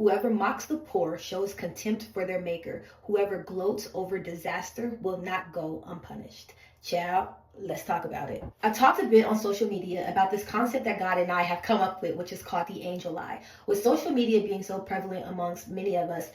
Whoever mocks the poor shows contempt for their maker. Whoever gloats over disaster will not go unpunished. Child, let's talk about it. I talked a bit on social media about this concept that God and I have come up with, which is called the angel eye. With social media being so prevalent amongst many of us,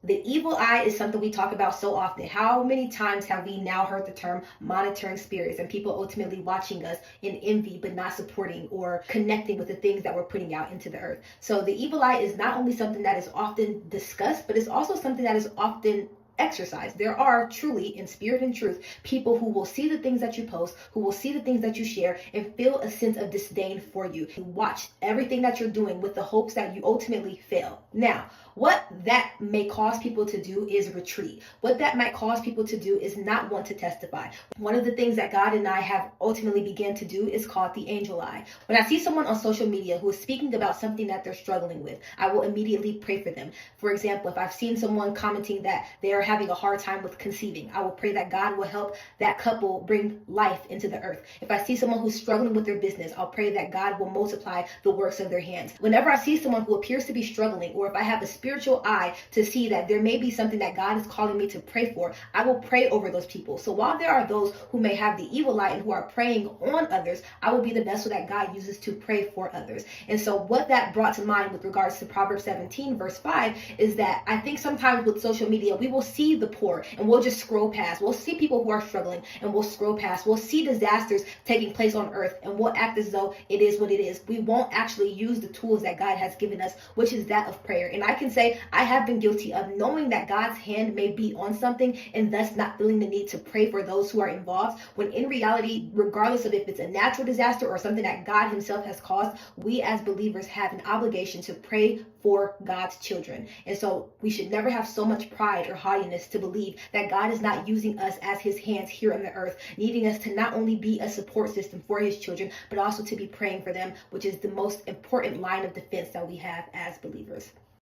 the evil eye is something we talk about so often. How many times have we now heard the term monitoring spirits and people ultimately watching us in envy but not supporting or connecting with the things that we're putting out into the earth? So the evil eye is not only something that is often discussed, but it's also something that is often exercise. There are truly, in spirit and truth, people who will see the things that you post, who will see the things that you share, and feel a sense of disdain for you. Watch everything that you're doing with the hopes that you ultimately fail. Now, what that may cause people to do is retreat. What that might cause people to do is not want to testify. One of the things that God and I have ultimately began to do is called the angel eye. When I see someone on social media who is speaking about something that they're struggling with, I will immediately pray for them. For example, if I've seen someone commenting that they are having a hard time with conceiving, I will pray that God will help that couple bring life into the earth. If I see someone who's struggling with their business, I'll pray that God will multiply the works of their hands. Whenever I see someone who appears to be struggling, or if I have a spiritual eye to see that there may be something that God is calling me to pray for, I will pray over those people. So while there are those who may have the evil eye and who are preying on others, I will be the vessel that God uses to pray for others. And so what that brought to mind with regards to Proverbs 17 verse 5 is that I think sometimes with social media, we will see the poor and we'll just scroll past. We'll see people who are struggling and we'll scroll past. We'll see disasters taking place on earth and we'll act as though it is what it is. We won't actually use the tools that God has given us, which is that of prayer. And I can say I have been guilty of knowing that God's hand may be on something and thus not feeling the need to pray for those who are involved, when in reality, regardless of if it's a natural disaster or something that God himself has caused, we as believers have an obligation to pray for God's children. And so we should never have so much pride or haughtiness to believe that God is not using us as his hands here on the earth, needing us to not only be a support system for his children, but also to be praying for them, which is the most important line of defense that we have as believers.